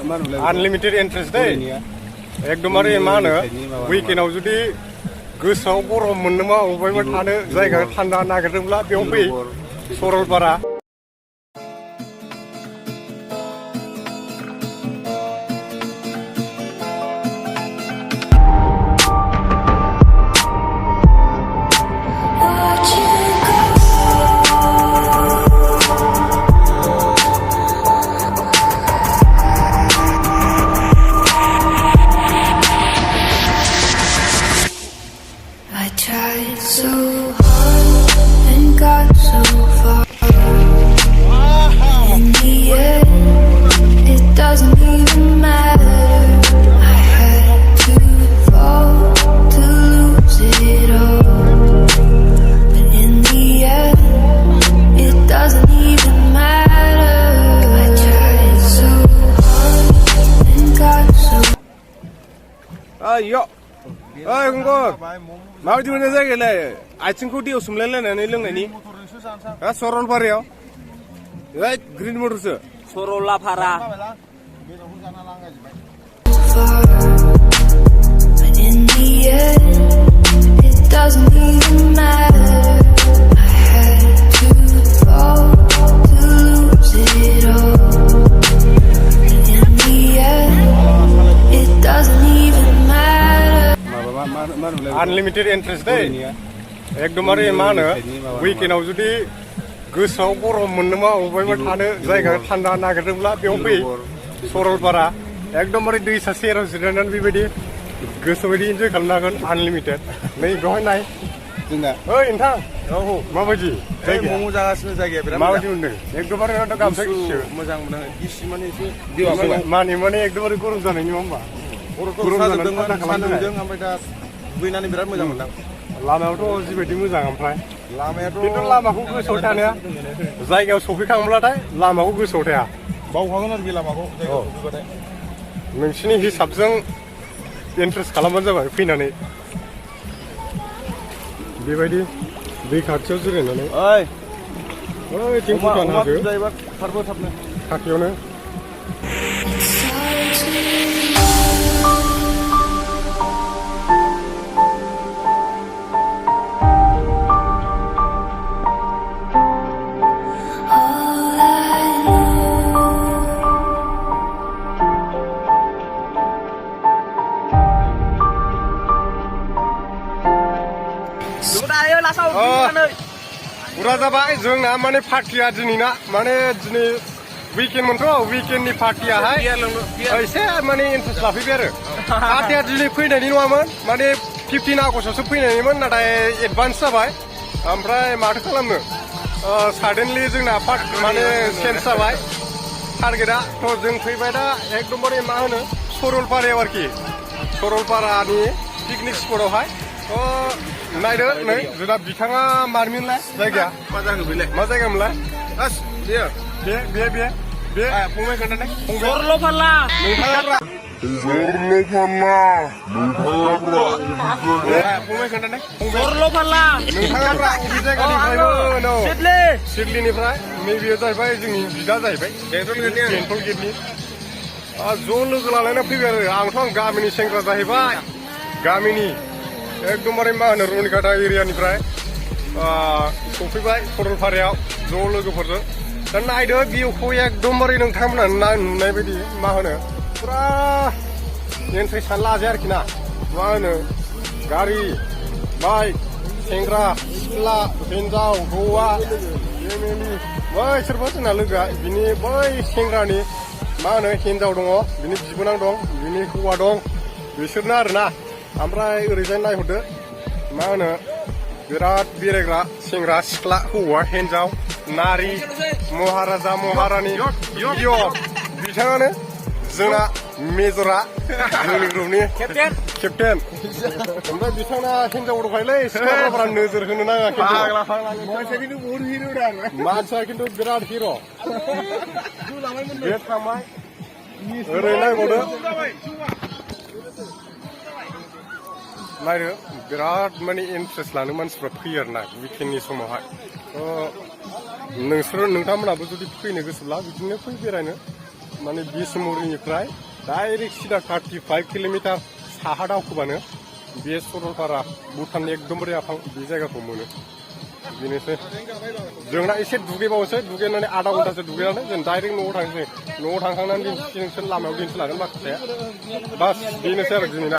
Unlimited interest दे एकदमबारे मा होनो उइकेन्डआव जुदि गोसोआव गरम मोननोबा अबेहायबा थानो जायगा थान्दा नागिरदोंब्ला बेयाव फै Saralpara Tried so hard and got so far. In the end, it doesn't even matter. I had to fall to lose it all. But in the end, it doesn't even matter. I tried so hard and got so. Yo. Kungko, mau di mana saja le? Acingku dia usumlele nani leng nani? Sorolpara ya? Green motor se? Sorolpara. But in the end, it doesn't even matter. I had to fall to lose it all. But in the end, it doesn't even matter. Unlimited interest deh. एकदमबारे मा होनो उइकेन्डआव जुदि गोसोआव गरम मोननोबा अबेहायबा थानो जायगा थान्दा नागिरदोंब्ला बेयाव फै सरलपारा एकदमबारे दैसा सेराव जिरायनानै बेबायदि गोसोबायदि इन्जय खालामनो हागोन आनलिमिटेड नै बेवहाय नाय जोंना ओइ नोंथां माबायदि जायगाया मम' जागासिनो जायगाया बिराद माबायदि मोनदों एकदमबारे गामसा गिसि मोजां मोनो गिसि माने एसे माने एकदमबारे गरम जानायनि नङा होमबा गरम जादोंमोन सान्दुंजों ओमफ्राय दा दुगैनानै बिराद मोजां मोनदां लामायावथ' जिबायदि मोजां ओमफ्राय लामायाथ' खिन्थु लामाखौ गोसोआव थानाया जायगायाव सफैखांब्लाथाय लामाखौ गोसोआव थाया बावखागोन आरो बे लामाखौ जायगायाव सफैबाथाय नोंसिनि हिसाबजों इन्ट्रेस्ट खालामबानो जाबाय फैनानै बेबायदि दै खाथियाव जिरायनानै ओइ टेम्पु गान हाजो खारबो थाबनो खाथियावनो बुरा जाबाय जोंना माने पार्टिया दिनैना माने दिनै उइकेन्डमोनथ' उइकेन्डनि पार्टियाहाय एसे माने इन्ट्रेस्ट लाफैबाय आरो पार्टिया दिनै फैनायनि नङामोन माने 15 आगस्टआवसो फैनायनिमोन नाथाय एडभान्स जाबाय ओमफ्राय माथो खालामनो साडेनलि जोंना माने चेन्ज जाबाय टारगेटआ थ' जों फैबाय दा एकदमबारे मा होनो सरलपारायाव आरोखि सरलपारानि पिकनिक स्पटआवहाय नायदो नै जोंना बिथाङा मारमिनलाय जायगाया मा जाखो बेलाय मा जायगामोनलाय बे फंबाय खोन्थानाय Sorolpara. नोंथाङा फंबाय खोन्थानाय Sorolpara. नोंथाङा अबे जायगानिफ्रायबो सिडलिनिफ्राय नैबेयो जाहैबाय जोंनि बिदा जाहैबाय बेंटल गेटनि ज' लोगो लालायना फैबाय आरो आं गामिनि सेंग्रा जाहैबाय गामिनि एकदमबारे मा होनो रनिकाटा एरियानिफ्राय सफैबाय सरलपारायाव ज' लोगोफोरजों दा नायदो भिउखौ एकदमबारे नोंथांमोना नुनाय बायदि मा होनो पुरा इन्ट्रेस्टआनो लाजाया आरोखि ना मा होनो गारि बाइक सेंग्रा सिख्ला हिन्जाव हौवा फेमिलि बैसोरबो जोंना लोगोआ बिनि बै सेंग्रानि मा होनो हिन्जाव दङ बिनि बिबोनां दं बिनि हौवा दं बिसोरनो आरोना ओमफ्राय ओरैजाय नायहरदो मा होनो बिराद बेरायग्रा सेंग्रा सिख्ला हौवा हिन्जाव नारि महाराजा महारानि बिथाङानो जोंना मेजरा जोंनि ग्रुपनि केप्टेन ओमफ्राय बिथाङा हिन्जाव दंखायोलै सिख्लाफोरा नोजोर होनो नाङा मानसिया खिन्थु बिराद हिर' बे थांबाय ओरै नायबावदो नायदो बिराद माने इन्ट्रेस्ट लानो मानसिफ्रा फैयो आरोना उइकेन्डनि समावहाय नोंथांमोनाबो जुदि फैनो गोसोब्ला बिदिनो फै बेरायनो माने बिसमुरिनिफ्राय डाइरेक्ट सिदा 35 किल'मिटार साहा दावखोबानो बे सरलपारा भुटाननि एकदमबारे आफां बे जायगाखौ मोनो बेनोसै जोंना एसे दुगैबावनोसै दुगैनानै आधा घन्टासो दुगैनानै जों डाइरेक्ट न'आव थांसै न'आव थांखांनानै दिन्थिनोसै लामायाव दिन्थिलागोन माखासे बास बेनोसै आरो दिनै